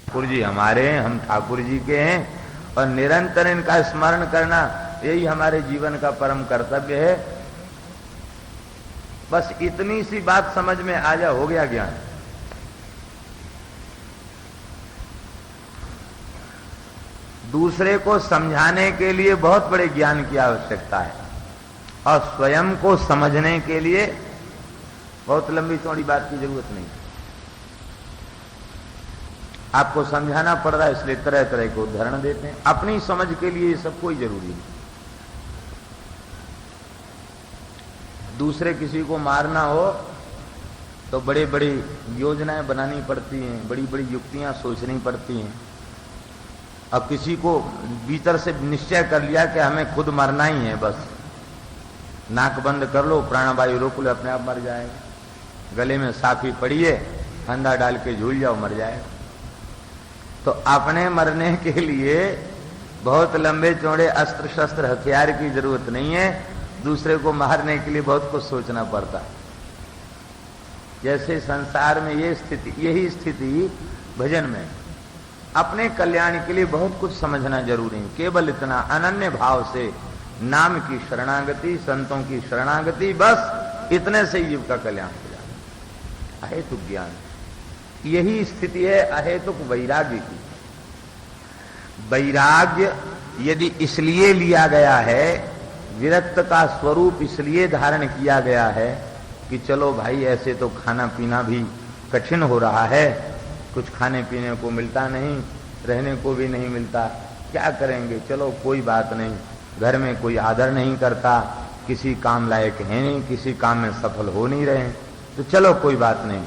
ठाकुर जी हमारे हैं, हम ठाकुर जी के हैं, और निरंतर इनका स्मरण करना यही हमारे जीवन का परम कर्तव्य है। बस इतनी सी बात समझ में आ जा, हो गया ज्ञान। दूसरे को समझाने के लिए बहुत बड़े ज्ञान की आवश्यकता है, और स्वयं को समझने के लिए बहुत लंबी चौड़ी बात की जरूरत नहीं। आपको समझाना पड़ रहा है इसलिए तरह तरह के उदाहरण देते हैं। अपनी समझ के लिए ये सब कोई जरूरी नहीं। दूसरे किसी को मारना हो तो बड़े बड़ी योजनाएं बनानी पड़ती हैं, बड़ी बड़ी युक्तियां सोचनी पड़ती हैं। अब किसी को भीतर से निश्चय कर लिया कि हमें खुद मरना ही है, बस नाक बंद कर लो, प्राणवायु रोक लो, अपने आप मर जाएगा। गले में साफी पड़ी है, फंदा डाल के झूल जाओ, मर जाएगा। तो अपने मरने के लिए बहुत लंबे चौड़े अस्त्र शस्त्र हथियार की जरूरत नहीं है, दूसरे को मारने के लिए बहुत कुछ सोचना पड़ता है। जैसे संसार में ये स्थिति, यही स्थिति भजन में अपने कल्याण के लिए बहुत कुछ समझना जरूरी है। केवल इतना अनन्य भाव से नाम की शरणागति, संतों की शरणागति, बस इतने से जीव का कल्याण हो जाता है। अहेतुक ज्ञान, यही स्थिति है अहेतुक वैराग्य की। वैराग्य यदि इसलिए लिया गया है, विरक्त का स्वरूप इसलिए धारण किया गया है कि चलो भाई ऐसे तो खाना पीना भी कठिन हो रहा है, कुछ खाने पीने को मिलता नहीं, रहने को भी नहीं मिलता, क्या करेंगे, चलो कोई बात नहीं। घर में कोई आदर नहीं करता, किसी काम लायक है नहीं, किसी काम में सफल हो नहीं रहे, तो चलो कोई बात नहीं,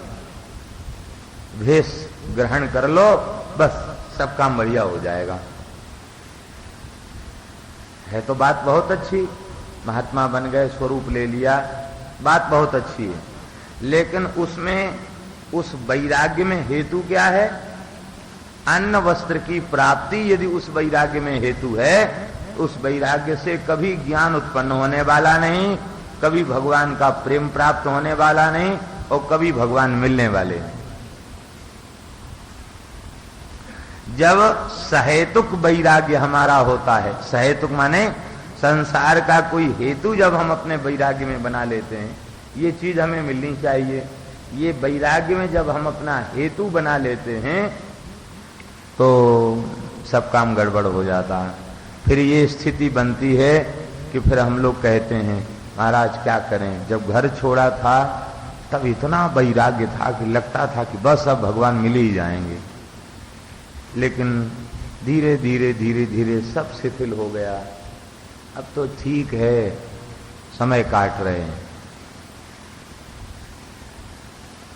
भेष ग्रहण कर लो, बस सब काम बढ़िया हो जाएगा। है तो बात बहुत अच्छी, महात्मा बन गए, स्वरूप ले लिया, बात बहुत अच्छी है। लेकिन उसमें, उस वैराग्य में हेतु क्या है? अन्न वस्त्र की प्राप्ति यदि उस वैराग्य में हेतु है, उस वैराग्य से कभी ज्ञान उत्पन्न होने वाला नहीं, कभी भगवान का प्रेम प्राप्त होने वाला नहीं, और कभी भगवान मिलने वाले नहीं। जब सहेतुक वैराग्य हमारा होता है, सहेतुक माने संसार का कोई हेतु जब हम अपने वैराग्य में बना लेते हैं, ये चीज हमें मिलनी चाहिए, ये वैराग्य में जब हम अपना हेतु बना लेते हैं तो सब काम गड़बड़ हो जाता है। फिर ये स्थिति बनती है कि फिर हम लोग कहते हैं महाराज क्या करें, जब घर छोड़ा था तब इतना वैराग्य था कि लगता था कि बस अब भगवान मिल ही जाएंगे, लेकिन धीरे धीरे धीरे धीरे सब शिथिल हो गया। अब तो ठीक है, समय काट रहे हैं।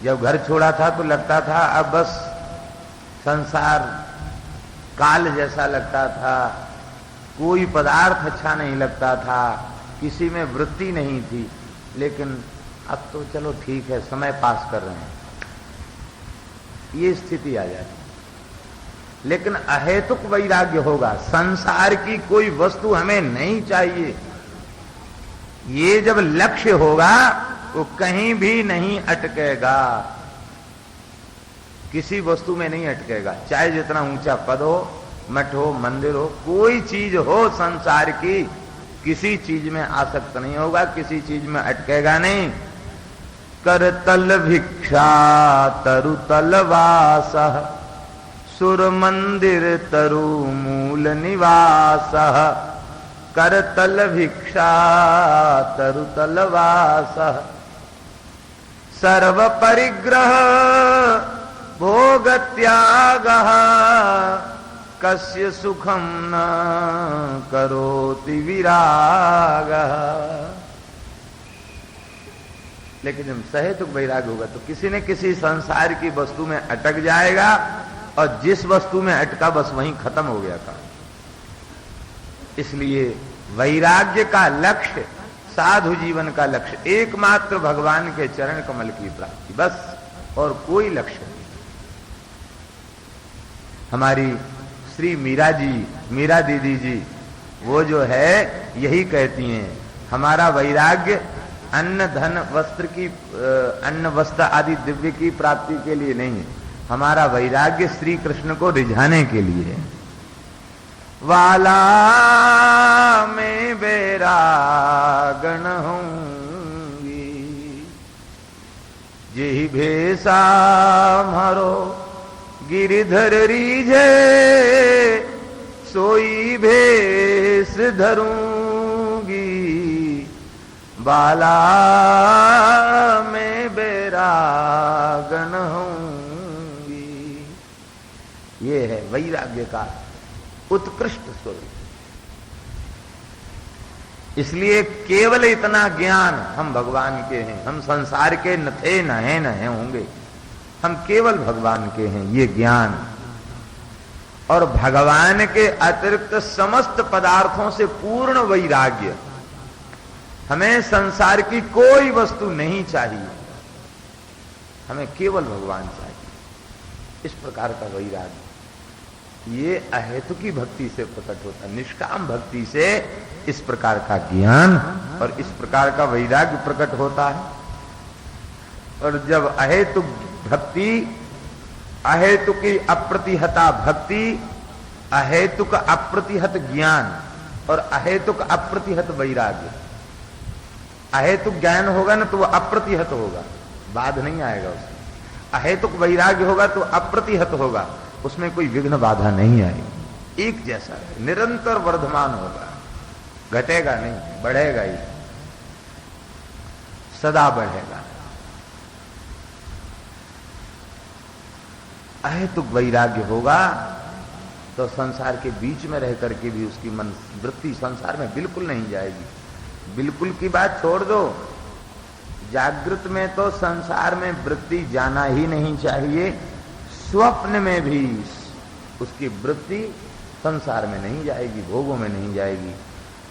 जब घर छोड़ा था तो लगता था अब बस संसार काल जैसा लगता था, कोई पदार्थ अच्छा नहीं लगता था, किसी में वृत्ति नहीं थी, लेकिन अब तो चलो ठीक है, समय पास कर रहे हैं, ये स्थिति आ जाती। लेकिन अहेतुक वैराग्य होगा, संसार की कोई वस्तु हमें नहीं चाहिए, ये जब लक्ष्य होगा वो कहीं भी नहीं अटकेगा, किसी वस्तु में नहीं अटकेगा, चाहे जितना ऊंचा पद हो, मठ हो, मंदिर हो, कोई चीज हो संसार की, किसी चीज में आसक्त नहीं होगा, किसी चीज में अटकेगा नहीं। करतल भिक्षा तरुतल वास, सुर मंदिर तरु मूल निवास, करतल भिक्षा तरुतल वास, सर्व परिग्रह भोग त्याग, कस्य सुखम न करोति विराग। लेकिन जब सहेतुक वैराग होगा तो किसी न किसी संसार की वस्तु में अटक जाएगा, और जिस वस्तु में अटका बस वहीं खत्म हो गया था। इसलिए वैराग्य का लक्ष्य, साधु जीवन का लक्ष्य एकमात्र भगवान के चरण कमल की प्राप्ति, बस और कोई लक्ष्य नहीं। हमारी श्री मीरा जी, मीरा दीदी जी, वो जो है यही कहती हैं, हमारा वैराग्य अन्न धन वस्त्र की, अन्न वस्त्र आदि दिव्य की प्राप्ति के लिए नहीं है, हमारा वैराग्य श्री कृष्ण को रिझाने के लिए। वाला में बैरागन होंगी, जेहि भेसा मारो गिरिधर रीझे, सोई भेस धरूंगी, बाला में बैरागन होंगी। ये है वैराग्य का उत्कृष्ट स्वरूप। इसलिए केवल इतना ज्ञान हम भगवान के हैं, हम संसार के न थे न हैं न हैं होंगे, हम केवल भगवान के हैं, ये ज्ञान। और भगवान के अतिरिक्त समस्त पदार्थों से पूर्ण वैराग्य। हमें संसार की कोई वस्तु नहीं चाहिए, हमें केवल भगवान चाहिए। इस प्रकार का वैराग्य ये अहेतु की भक्ति से प्रकट होता है। निष्काम भक्ति से इस प्रकार का ज्ञान और इस प्रकार का वैराग्य प्रकट होता है। और जब अहेतु भक्ति, अहेतु की अप्रतिहता भक्ति, अहेतुक अप्रतिहत ज्ञान और अहेतुक अप्रतिहत वैराग्य। अहेतुक ज्ञान होगा ना तो वह अप्रतिहत होगा, बाध नहीं आएगा उसमें। अहेतुक वैराग्य होगा तो अप्रतिहत होगा, उसमें कोई विघ्न बाधा नहीं आएगी। एक जैसा है, निरंतर वर्धमान होगा, घटेगा नहीं, बढ़ेगा ही, सदा बढ़ेगा। अहेतुक वैराग्य होगा तो संसार के बीच में रह करके भी उसकी मन वृत्ति संसार में बिल्कुल नहीं जाएगी। बिल्कुल की बात छोड़ दो, जागृत में तो संसार में वृत्ति जाना ही नहीं चाहिए, स्वप्न में भी उसकी वृत्ति संसार में नहीं जाएगी, भोगों में नहीं जाएगी।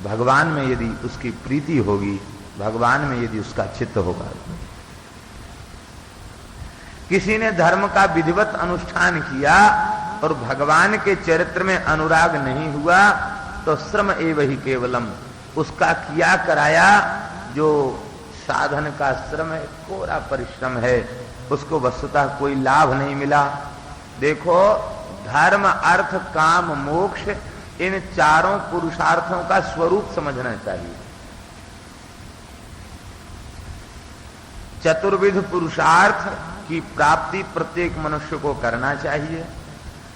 भगवान में यदि उसकी प्रीति होगी, भगवान में यदि उसका चित्त होगा। किसी ने धर्म का विधिवत अनुष्ठान किया और भगवान के चरित्र में अनुराग नहीं हुआ तो श्रम एव ही केवलम, उसका किया कराया जो साधन का श्रम है, कोरा परिश्रम है, उसको वस्तुतः कोई लाभ नहीं मिला। देखो, धर्म अर्थ काम मोक्ष, इन चारों पुरुषार्थों का स्वरूप समझना चाहिए। चतुर्विध पुरुषार्थ की प्राप्ति प्रत्येक मनुष्य को करना चाहिए,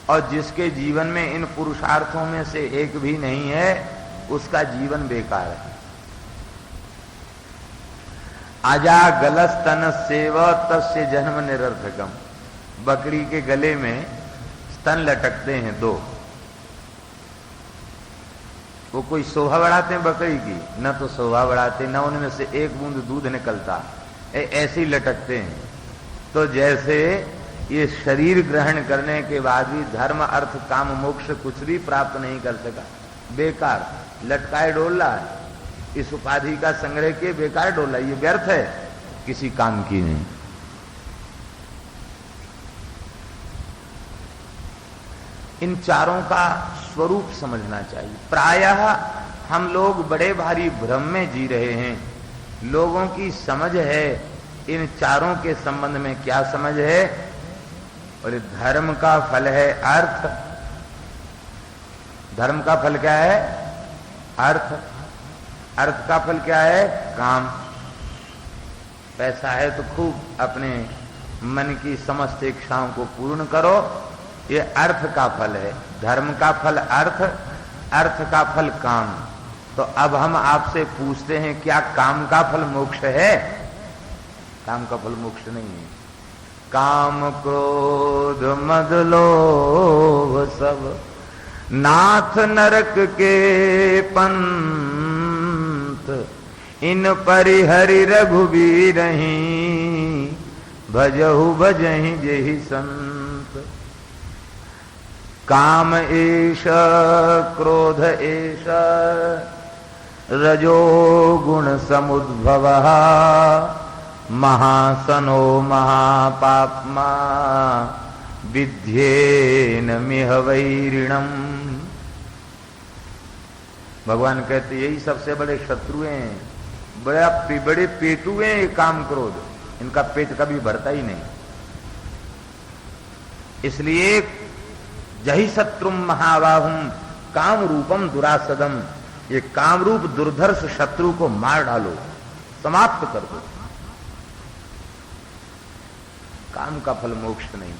और जिसके जीवन में इन पुरुषार्थों में से एक भी नहीं है उसका जीवन बेकार है। अजा गलस तन सेव तस्य जन्म निरर्थकम। बकरी के गले में स्तन लटकते हैं दो, वो कोई शोभा बढ़ाते हैं बकरी की? न तो शोभा बढ़ाते, न उनमें से एक बूंद दूध निकलता, ऐसे ही लटकते हैं। तो जैसे ये शरीर ग्रहण करने के बाद भी धर्म अर्थ काम मोक्ष कुछ भी प्राप्त नहीं कर सका, बेकार लटकाए डोल रहा है, इस उपाधि का संग्रह किए बेकार डोल रहा है, ये व्यर्थ है, किसी काम की नहीं। इन चारों का स्वरूप समझना चाहिए। प्रायः हम लोग बड़े भारी भ्रम में जी रहे हैं। लोगों की समझ है इन चारों के संबंध में, क्या समझ है? और धर्म का फल है अर्थ। धर्म का फल क्या है? अर्थ। अर्थ का फल क्या है? काम। पैसा है तो खूब अपने मन की समस्त इच्छाओं को पूर्ण करो, ये अर्थ का फल है। धर्म का फल अर्थ, अर्थ का फल काम। तो अब हम आपसे पूछते हैं, क्या काम का फल मोक्ष है? काम का फल मोक्ष नहीं है। काम क्रोध मद लोभ सब नाथ नरक के पंथ, इन परिहरि रघुबीरहि भजहु भजहि जेहि संत। काम एष क्रोध एष रजो गुण समुद्भवः, महासनो महापाप्मा विद्येन मिह वैरिणम। भगवान कहते यही सबसे बड़े शत्रु हैं, बड़े पेटू हैं ये काम क्रोध, इनका पेट कभी भरता ही नहीं। इसलिए जहि शत्रुम महाबाहुम काम रूपम दुरासदम, ये काम रूप दुर्धर्ष शत्रु को मार डालो, समाप्त कर दो। काम का फल मोक्ष नहीं।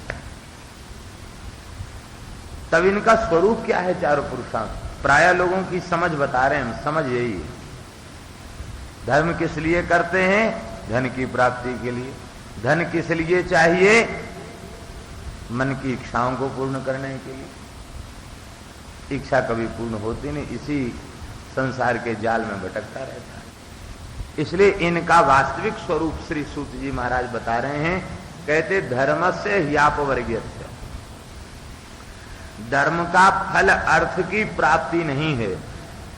तब इनका स्वरूप क्या है चारों पुरुषार्थ? प्राय लोगों की समझ बता रहे हैं हम, समझ यही है। धर्म किस लिए करते हैं? धन की प्राप्ति के लिए। धन किस लिए चाहिए? मन की इच्छाओं को पूर्ण करने के लिए। इच्छा कभी पूर्ण होती नहीं, इसी संसार के जाल में भटकता रहता है। इसलिए इनका वास्तविक स्वरूप श्री सूत जी महाराज बता रहे हैं। कहते धर्मस्य ह्यापवर्ग्यस्य, धर्म का फल अर्थ की प्राप्ति नहीं है।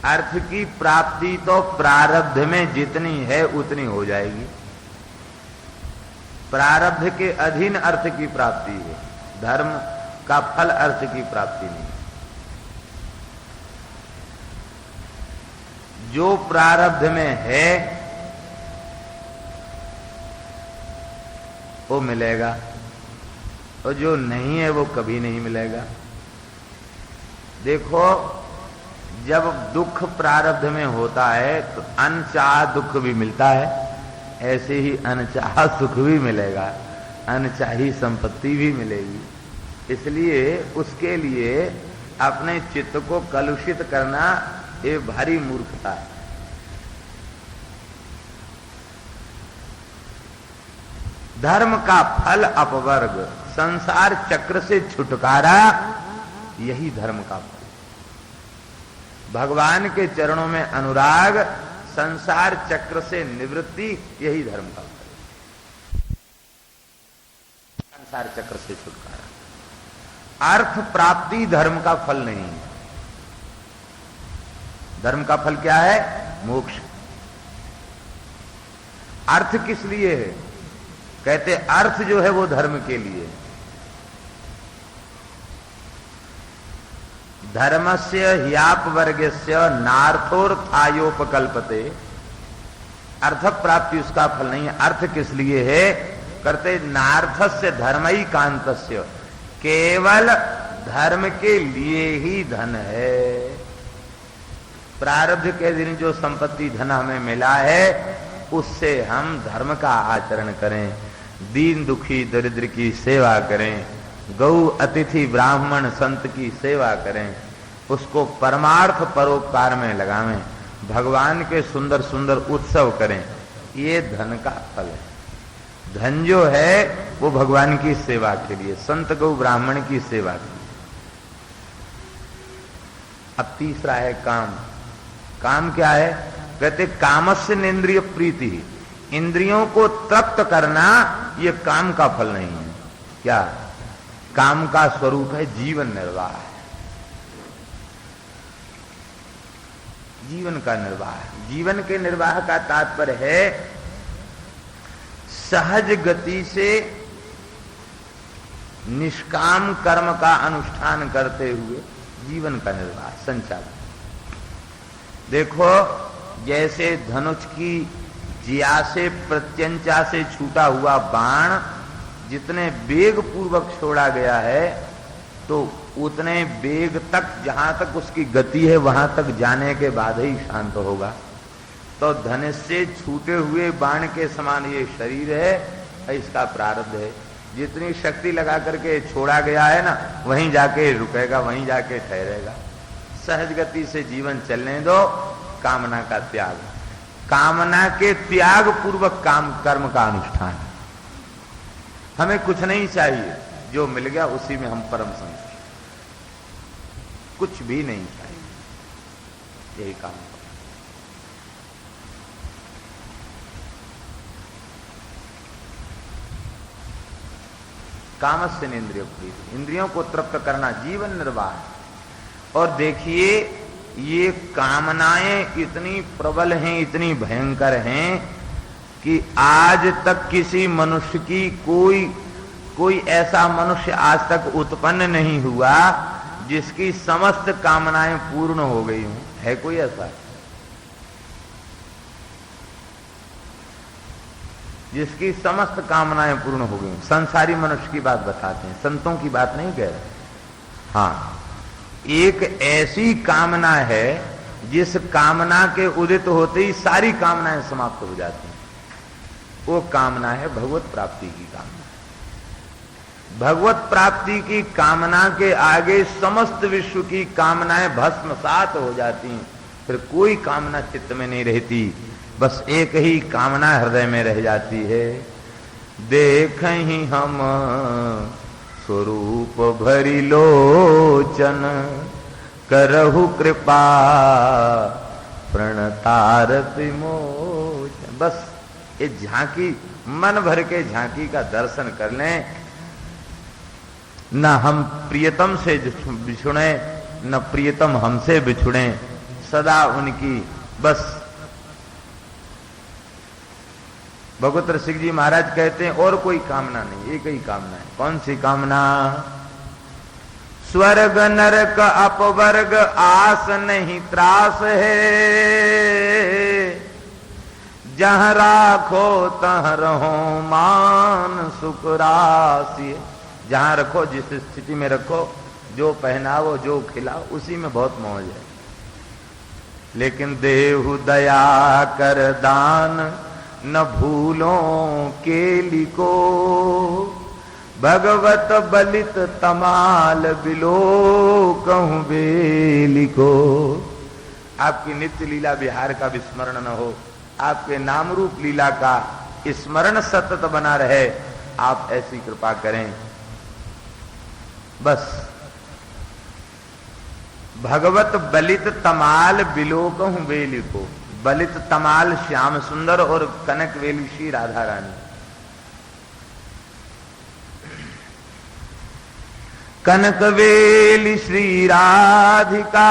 अर्थ की प्राप्ति तो प्रारब्ध में जितनी है उतनी हो जाएगी। प्रारब्ध के अधीन अर्थ की प्राप्ति है, धर्म का फल अर्थ की प्राप्ति नहीं। जो प्रारब्ध में है वो मिलेगा, और जो नहीं है वो कभी नहीं मिलेगा। देखो, जब दुख प्रारब्ध में होता है तो अनचाह दुख भी मिलता है, ऐसे ही अनचाह सुख भी मिलेगा, अनचाही संपत्ति भी मिलेगी। इसलिए उसके लिए अपने चित्त को कलुषित करना ये भारी मूर्खता है। धर्म का फल अपवर्ग, संसार चक्र से छुटकारा, यही धर्म का फल। भगवान के चरणों में अनुराग, संसार चक्र से निवृत्ति, यही धर्म का फल। संसार चक्र से छुटकारा। अर्थ प्राप्ति धर्म का फल नहीं है। धर्म का फल क्या है? मोक्ष। अर्थ किस लिए है? कहते अर्थ जो है वो धर्म के लिए। धर्मस्य ह्यापवर्गस्य नार्थोर्थायोपकल्पते, अर्थ प्राप्ति उसका फल नहीं है। अर्थ किस लिए है? करते नार्थस्य धर्मैकान्तस्य, केवल धर्म के लिए ही धन है। प्रारब्ध के दिन जो संपत्ति धन हमें मिला है उससे हम धर्म का आचरण करें, दीन दुखी दरिद्र की सेवा करें, गौ अतिथि ब्राह्मण संत की सेवा करें, उसको परमार्थ परोपकार में लगावें, भगवान के सुंदर सुंदर उत्सव करें। ये धन का फल है। धन जो है वो भगवान की सेवा के लिए, संत गौ ब्राह्मण की सेवा के लिए। अब तीसरा है काम। काम क्या है? कहते कामस्य इंद्रिय प्रीति, इंद्रियों को तृप्त करना ये काम का फल नहीं है। क्या? काम का स्वरूप है जीवन निर्वाह, जीवन का निर्वाह। जीवन के निर्वाह का तात्पर्य है सहज गति से निष्काम कर्म का अनुष्ठान करते हुए जीवन का निर्वाह, संचालन। देखो, जैसे धनुष की जिया से प्रत्यंचा से छूटा हुआ बाण जितने वेग पूर्वक छोड़ा गया है तो उतने वेग तक, जहां तक उसकी गति है वहां तक जाने के बाद ही शांत होगा। तो धनुष से छूटे हुए बाण के समान ये शरीर है, इसका प्रारब्ध है। जितनी शक्ति लगा करके छोड़ा गया है ना, वहीं जाके रुकेगा, वहीं जाके ठहरेगा। सहज गति से जीवन चलने दो। कामना का त्याग, कामना के त्याग पूर्वक काम कर्म का अनुष्ठान। हमें कुछ नहीं चाहिए, जो मिल गया उसी में हम परम संतुष्ट, कुछ भी नहीं चाहिए, यही काम। कामस्य इंद्रिय प्रीति, इंद्रियों को तृप्त करना जीवन निर्वाह। और देखिए, ये कामनाएं इतनी प्रबल हैं, इतनी भयंकर हैं कि आज तक किसी मनुष्य की कोई ऐसा मनुष्य आज तक उत्पन्न नहीं हुआ जिसकी समस्त कामनाएं पूर्ण हो गई हों। है कोई ऐसा? जिसकी समस्त कामनाएं पूर्ण हो गई। संसारी मनुष्य की बात बताते हैं, संतों की बात नहीं कह रहे। हाँ, एक ऐसी कामना है जिस कामना के उदित होते ही सारी कामनाएं समाप्त हो जाती हैं। वो कामना है भगवत प्राप्ति की कामना। भगवत प्राप्ति की कामना के आगे समस्त विश्व की कामनाएं भस्मसात हो जाती हैं। फिर कोई कामना चित्त में नहीं रहती, बस एक ही कामना हृदय में रह जाती है। देखहि हम स्वरूप भरी लोचन, करहु कृपा प्रणतारत विमोचन। बस ये झांकी, मन भर के झांकी का दर्शन कर लें। न हम प्रियतम से बिछुड़े, न प्रियतम हमसे बिछुड़े, सदा उनकी बस। भगवत रसिक जी महाराज कहते हैं और कोई कामना नहीं, एक ही कामना है। कौन सी कामना? स्वर्ग नरक अपवर्ग आस नहीं त्रास है, जहां राखो तहां रहो मान सुख राशि। जहां रखो, जिस स्थिति में रखो, जो पहनावो, जो खिलाओ, उसी में बहुत मौज है। लेकिन देहु दया कर दान, न भूलों के लिको, भगवत बलित तमाल बिलो कहूं बेलिको। आपकी नित्य लीला विहार का विस्मरण न हो, आपके नाम रूप लीला का स्मरण सतत बना रहे, आप ऐसी कृपा करें। बस भगवत बलित तमाल बिलो कहूं बेलिको। बलित तमाल श्याम सुंदर और कनक वेली श्री राधा रानी। कनक वेली श्री राधिका,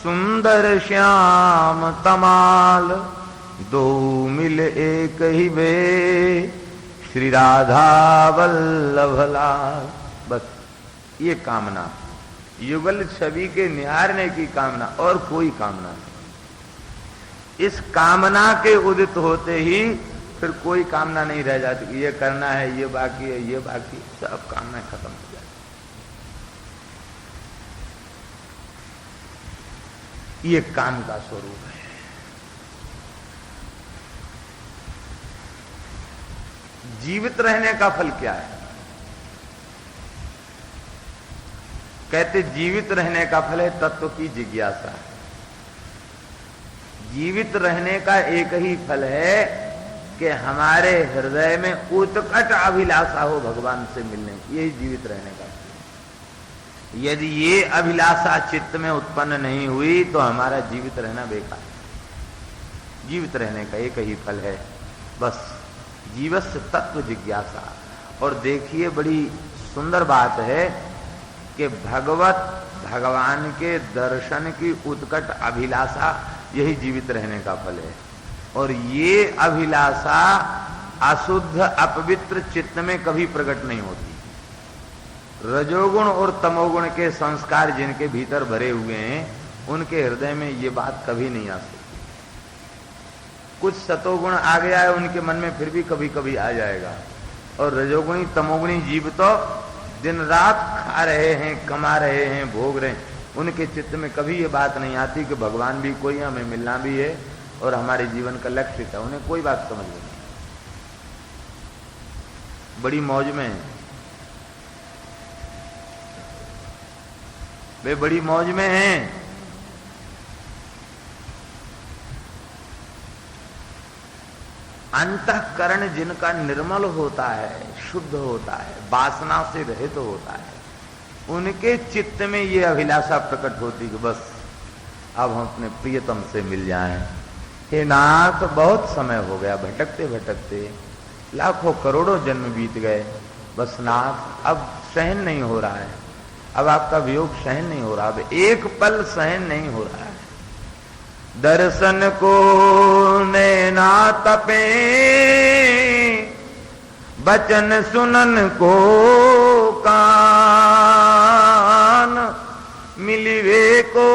सुंदर श्याम तमाल, दो मिल एक ही वे, श्री राधा वल्लभ लाल। बस ये कामना, युगल छवि के निहारने की कामना, और कोई कामना नहीं। इस कामना के उदित होते ही फिर कोई कामना नहीं रह जाती। ये करना है, ये बाकी है, ये बाकी, सब कामना खत्म हो जाती। ये काम का स्वरूप है। जीवित रहने का फल क्या है? कहते जीवित रहने का फल है तत्व की जिज्ञासा। जीवित रहने का एक ही फल है कि हमारे हृदय में उत्कट अभिलाषा हो भगवान से मिलने की। यही जीवित रहने का फल है। यदि ये अभिलाषा चित्त में उत्पन्न नहीं हुई तो हमारा जीवित रहना बेकार। जीवित रहने का एक ही फल है, बस जीवस्य तत्व जिज्ञासा। और देखिए बड़ी सुंदर बात है कि भगवान के दर्शन की उत्कट अभिलाषा यही जीवित रहने का फल है। और ये अभिलाषा अशुद्ध अपवित्र चित्त में कभी प्रकट नहीं होती। रजोगुण और तमोगुण के संस्कार जिनके भीतर भरे हुए हैं, उनके हृदय में ये बात कभी नहीं आ सकती। कुछ सतोगुण आ गया है उनके मन में, फिर भी कभी कभी आ जाएगा। और रजोगुणी तमोगुणी जीव तो दिन रात खा रहे हैं, कमा रहे हैं, भोग रहे हैं, उनके चित्त में कभी ये बात नहीं आती कि भगवान भी कोई, हमें मिलना भी है और हमारे जीवन का लक्ष्य है। उन्हें कोई बात समझ नहीं, बड़ी मौज में है वे, बड़ी मौज में हैं। अंतःकरण जिनका निर्मल होता है, शुद्ध होता है, वासना से रहित होता है, उनके चित्त में ये अभिलाषा प्रकट होती कि बस अब हम अपने प्रियतम से मिल जाएं। हे नाथ, बहुत समय हो गया भटकते भटकते, लाखों करोड़ों जन्म बीत गए, बस नाथ अब सहन नहीं हो रहा है, अब आपका वियोग सहन नहीं हो रहा, अब एक पल सहन नहीं हो रहा है। दर्शन को नैना तपे, बचन सुनन को कान, मिलिवे को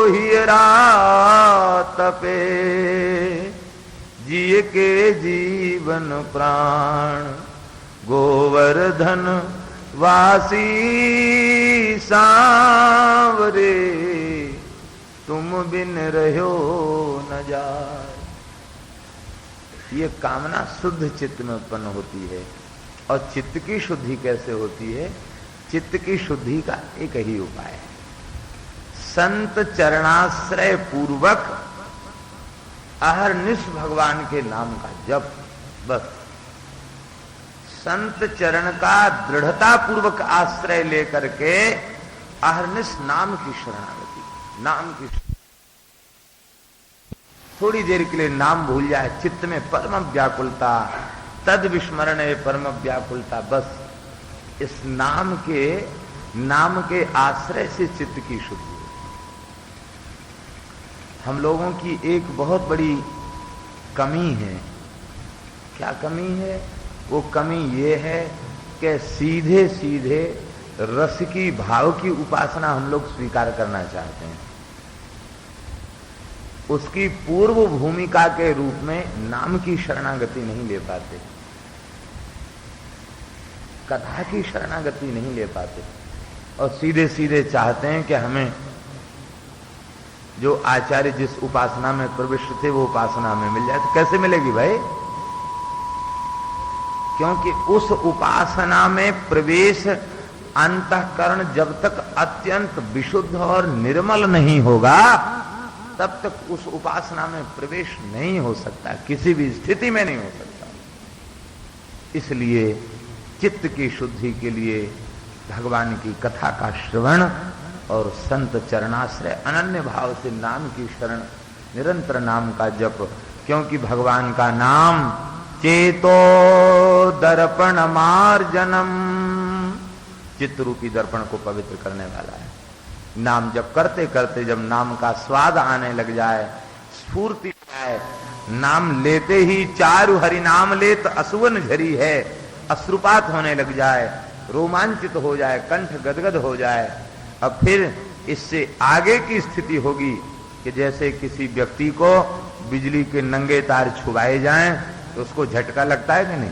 हियरा तपे, जिय के जीवन प्राण, गोवर्धन वासी सांवरे, तुम बिन रहो न जाए। ये कामना शुद्ध चित्त में उत्पन्न होती है। और चित्त की शुद्धि कैसे होती है? चित्त की शुद्धि का एक ही उपाय है, संत चरणाश्रय पूर्वक अहरनिश भगवान के नाम का जप। बस संत चरण का दृढ़ता पूर्वक आश्रय लेकर के अहरनिश नाम की शरणागति, नाम की थोड़ी देर के लिए नाम भूल जाए, चित्त में परम व्याकुलता, तद विस्मरण है परम व्याकुलता। बस इस नाम के आश्रय से चित्त की शुद्धि। हम लोगों की एक बहुत बड़ी कमी है। क्या कमी है? वो कमी ये है कि सीधे सीधे रस की भाव की उपासना हम लोग स्वीकार करना चाहते हैं। उसकी पूर्व भूमिका के रूप में नाम की शरणागति नहीं ले पाते, कथा की शरणागति नहीं ले पाते, और सीधे सीधे चाहते हैं कि हमें जो आचार्य जिस उपासना में प्रविष्ट थे वो उपासना में मिल जाए। तो कैसे मिलेगी भाई? क्योंकि उस उपासना में प्रवेश अंतःकरण जब तक अत्यंत विशुद्ध और निर्मल नहीं होगा तब तक उस उपासना में प्रवेश नहीं हो सकता, किसी भी स्थिति में नहीं हो सकता। इसलिए चित्त की शुद्धि के लिए भगवान की कथा का श्रवण और संत चरणाश्रय, अनन्य भाव से नाम की शरण, निरंतर नाम का जप। क्योंकि भगवान का नाम चेतो दर्पण मार्जनम, चित्त रूपी दर्पण को पवित्र करने वाला है। नाम जप करते करते जब नाम का स्वाद आने लग जाए, स्फूर्ति आए, नाम लेते ही चारु हरि नाम लेत असुवन झरी है, अश्रुपात होने लग जाए, रोमांचित हो जाए, कंठ गदगद हो जाए, अब फिर इससे आगे की स्थिति होगी कि जैसे किसी व्यक्ति को बिजली के नंगे तार छुआए जाएं तो उसको झटका लगता है कि नहीं,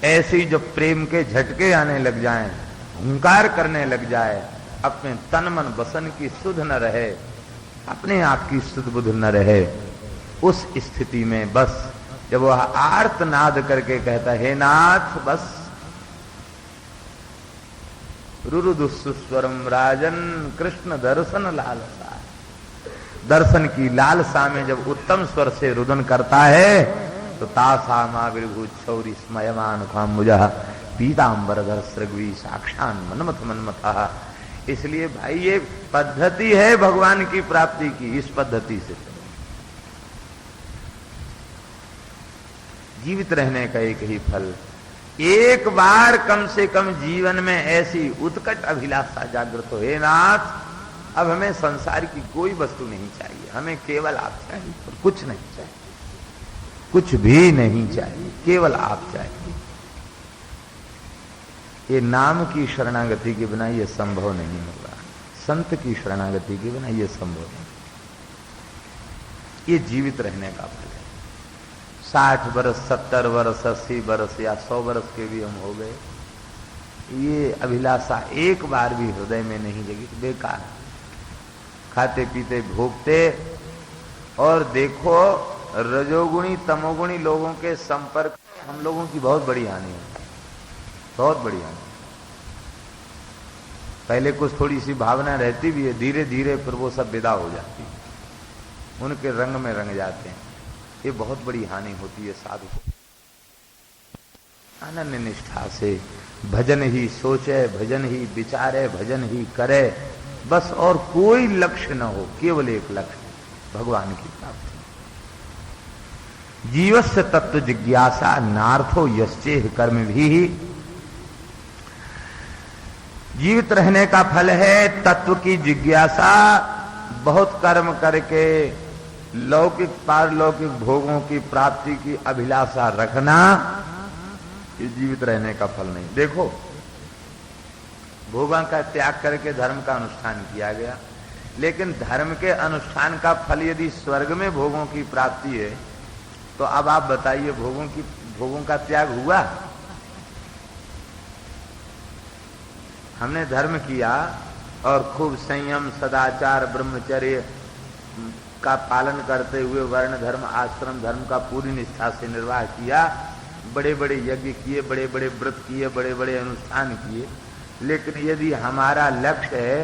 ऐसे ही जब प्रेम के झटके आने लग जाएं, हुंकार करने लग जाए, अपने तन मन बसन की सुध न रहे, अपने आप की सुध बुध न रहे, उस स्थिति में बस जब वह आर्तनाद करके कहता है, हे नाथ बस रुरुदुस्वरम राजन कृष्ण दर्शन लालसा, दर्शन की लालसा में जब उत्तम स्वर से रुदन करता है तो तासा माविर्भूत छौरी स्मयमान मुझा पीतांबरधर सृग्वी साक्षान मनमथ मनमथा। इसलिए भाई ये पद्धति है भगवान की प्राप्ति की, इस पद्धति से जीवित रहने का एक ही फल, एक बार कम से कम जीवन में ऐसी उत्कट अभिलाषा जागृत हो, हे नाथ अब हमें संसार की कोई वस्तु नहीं चाहिए, हमें केवल आप चाहिए, और कुछ नहीं चाहिए, कुछ भी नहीं चाहिए, केवल आप चाहिए। ये नाम की शरणागति के बिना ये संभव नहीं होगा, संत की शरणागति के बिना ये संभव नहीं। ये जीवित रहने का फल है। 60 वर्ष 70 वर्ष 80 वर्ष या 100 वर्ष के भी हम हो गए, ये अभिलाषा एक बार भी हृदय में नहीं जगी, बेकार। खाते पीते भोगते, और देखो रजोगुणी तमोगुणी लोगों के संपर्क हम लोगों की बहुत बड़ी हानि है, बहुत बड़ी हानि। पहले कुछ थोड़ी सी भावना रहती भी है, धीरे धीरे फिर वो सब विदा हो जाती है, उनके रंग में रंग जाते हैं। ये बहुत बड़ी हानि होती है साधु को। अनन्य निष्ठा से भजन ही सोचे, भजन ही विचारे, भजन ही करे, बस और कोई लक्ष्य न हो, केवल एक लक्ष्य भगवान की प्राप्ति। जीवस्य तत्व जिज्ञासा नार्थो यश्चेह कर्म भी। जीवित रहने का फल है तत्व की जिज्ञासा, बहुत कर्म करके लौकिक पारलौकिक भोगों की प्राप्ति की अभिलाषा रखना, ये जीवित रहने का फल नहीं। देखो भोगों का त्याग करके धर्म का अनुष्ठान किया गया, लेकिन धर्म के अनुष्ठान का फल यदि स्वर्ग में भोगों की प्राप्ति है तो अब आप बताइए भोगों का त्याग हुआ? हमने धर्म किया और खूब संयम, सदाचार, ब्रह्मचर्य का पालन करते हुए वर्ण धर्म, आश्रम धर्म का पूरी निष्ठा से निर्वाह किया, बड़े बड़े यज्ञ किए, बड़े बड़े व्रत किए, बड़े बड़े अनुष्ठान किए। लेकिन यदि हमारा लक्ष्य है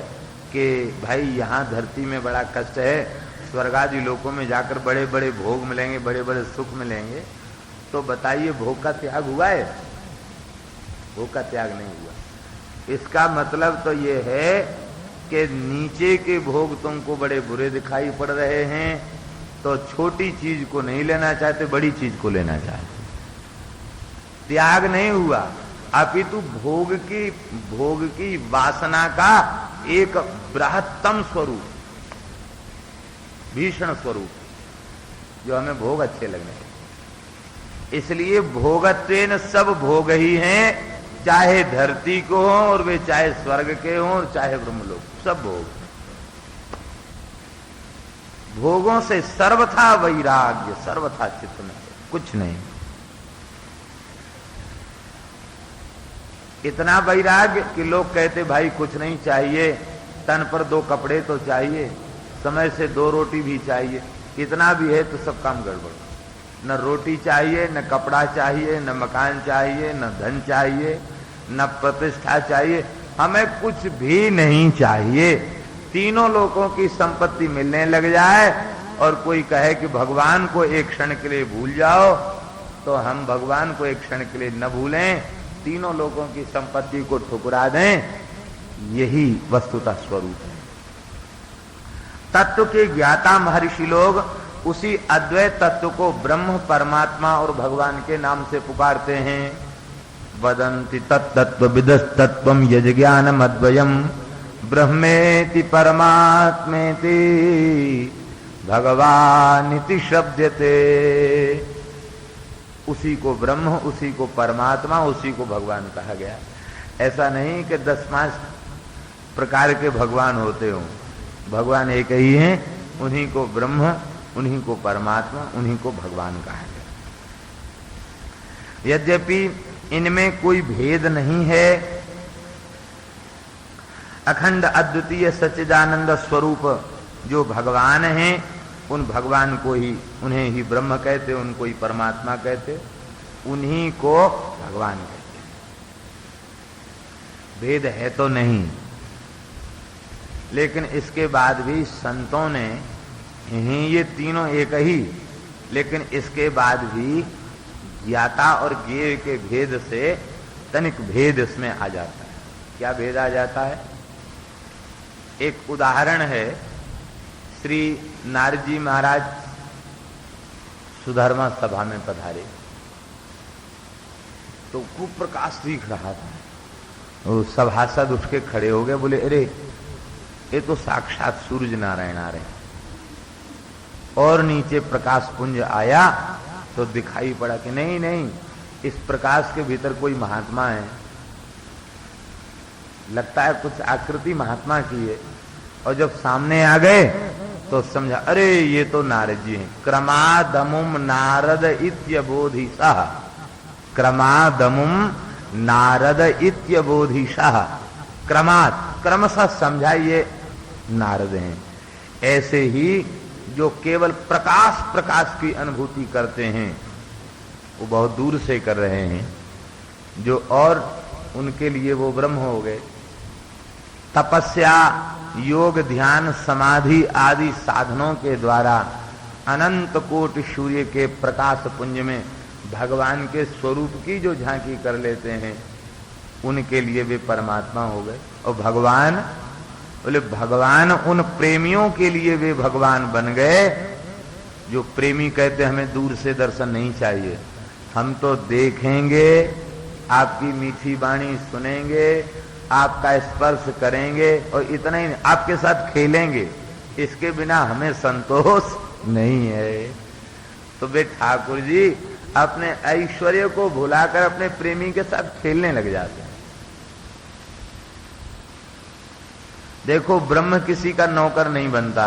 कि भाई यहाँ धरती में बड़ा कष्ट है, स्वर्ग आदि लोकों में जाकर बड़े बड़े भोग मिलेंगे, बड़े बड़े सुख मिलेंगे, तो बताइए भोग का त्याग हुआ है? भोग का त्याग नहीं हुआ। इसका मतलब तो ये है कि नीचे के भोग तुमको बड़े बुरे दिखाई पड़ रहे हैं, तो छोटी चीज को नहीं लेना चाहते, बड़ी चीज को लेना चाहते। त्याग नहीं हुआ, अपितु भोग की वासना का एक बृहत्तम स्वरूप, भीषण स्वरूप, जो हमें भोग अच्छे लगने लगे। इसलिए भोगत्वेन सब भोग ही हैं, चाहे धरती को हो और वे चाहे स्वर्ग के हो और चाहे ब्रह्मलोक, सब भोग। भोगों से सर्वथा वैराग्य, सर्वथा चित्त में कुछ नहीं। इतना वैराग्य कि लोग कहते भाई कुछ नहीं चाहिए, तन पर 2 कपड़े तो चाहिए, समय से 2 रोटी भी चाहिए, इतना भी है तो सब काम गड़बड़। न रोटी चाहिए, न कपड़ा चाहिए, न मकान चाहिए, न धन चाहिए, न प्रतिष्ठा चाहिए, हमें कुछ भी नहीं चाहिए। तीनों लोगों की संपत्ति मिलने लग जाए और कोई कहे कि भगवान को एक क्षण के लिए भूल जाओ, तो हम भगवान को एक क्षण के लिए न भूलें, तीनों लोगों की संपत्ति को ठुकरा दें, यही वस्तुतः स्वरूप है। तत्व के ज्ञाता महर्षि लोग उसी अद्वैत तत्व को ब्रह्म, परमात्मा और भगवान के नाम से पुकारते हैं। वदन्ति तत्तत्त्वविदस्तत्त्वं यज्ञानम् अद्वयम् ब्रह्मेति परमात्मेति भगवानिति शब्दते। उसी को ब्रह्म, उसी को परमात्मा, उसी को भगवान कहा गया। ऐसा नहीं कि 10-5 प्रकार के भगवान होते हों, भगवान एक ही हैं, उन्हीं को ब्रह्म, उन्हीं को परमात्मा, उन्हीं को भगवान कहा गया। यद्यपि इनमें कोई भेद नहीं है, अखंड अद्वितीय सच्चिदानंद स्वरूप जो भगवान हैं, उन भगवान को ही, उन्हें ही ब्रह्म कहते, उनको ही परमात्मा कहते, उन्हीं को भगवान कहते। भेद है तो नहीं, लेकिन इसके बाद भी संतों ने ये तीनों एक ही, लेकिन इसके बाद भी ज्ञाता और ज्ञेय के भेद से तनिक भेद इसमें आ जाता है। क्या भेद आ जाता है? एक उदाहरण है, श्री नारद महाराज सुधर्मा सभा में पधारे तो खूब प्रकाश दिख रहा था। वो सभासद उठ के खड़े हो गए, बोले अरे ये तो साक्षात सूर्य नारायण आ रहे हैं। और नीचे प्रकाश पुंज आया तो दिखाई पड़ा कि नहीं नहीं, इस प्रकाश के भीतर कोई महात्मा है, लगता है कुछ आकृति महात्मा की है। और जब सामने आ गए तो समझा अरे ये तो नारद जी हैं। क्रमादमुम नारद इत्यबोधिसः, क्रमादमुम नारद इत्यबोधिसः, क्रमात् क्रमशः समझा ये नारद हैं। ऐसे ही जो केवल प्रकाश की अनुभूति करते हैं वो बहुत दूर से कर रहे हैं, जो और उनके लिए वो ब्रह्म हो गए। तपस्या, योग, ध्यान, समाधि आदि साधनों के द्वारा अनंत कोटि सूर्य के प्रकाश पुंज में भगवान के स्वरूप की जो झांकी कर लेते हैं, उनके लिए वे परमात्मा हो गए। और भगवान बोले, भगवान उन प्रेमियों के लिए वे भगवान बन गए जो प्रेमी कहते हमें दूर से दर्शन नहीं चाहिए, हम तो देखेंगे, आपकी मीठी वाणी सुनेंगे, आपका स्पर्श करेंगे और इतना ही आपके साथ खेलेंगे, इसके बिना हमें संतोष नहीं है। तो वे ठाकुर जी अपने ऐश्वर्य को भुलाकर अपने प्रेमी के साथ खेलने लग जाते हैं। देखो, ब्रह्म किसी का नौकर नहीं बनता,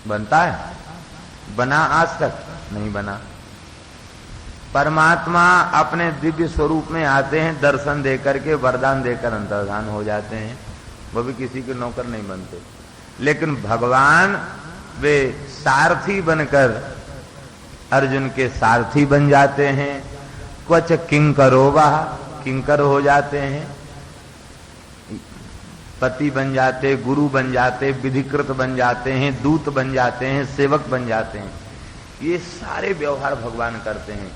बनता है? बना आज तक नहीं बना। परमात्मा अपने दिव्य स्वरूप में आते हैं, दर्शन देकर के वरदान देकर अंतर्धान हो जाते हैं, वो भी किसी के नौकर नहीं बनते। लेकिन भगवान वे सारथी बनकर अर्जुन के सारथी बन जाते हैं। क्वच किंकरोवा, किंकर हो जाते हैं, पति बन जाते, गुरु बन जाते, विधिकृत बन जाते हैं, दूत बन जाते हैं, सेवक बन जाते हैं। ये सारे व्यवहार भगवान करते हैं।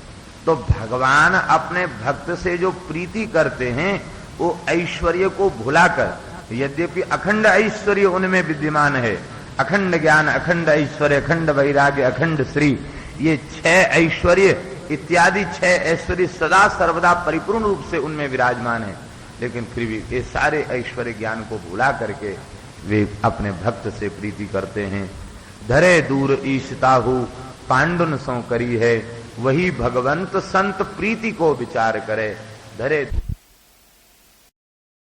तो भगवान अपने भक्त से जो प्रीति करते हैं वो ऐश्वर्य को भुलाकर, यद्यपि अखंड ऐश्वर्य उनमें विद्यमान है, अखंड ज्ञान, अखंड ऐश्वर्य, अखंड वैराग्य, अखंड श्री, ये 6 ऐश्वर्य इत्यादि 6 ऐश्वर्य सदा सर्वदा परिपूर्ण रूप से उनमें विराजमान है। लेकिन फिर भी ये सारे ऐश्वर्य ज्ञान को भुला करके वे अपने भक्त से प्रीति करते हैं। धरे दूर ईशताहु पांडुन सो करी है, वही भगवंत संत प्रीति को विचार करे। धरे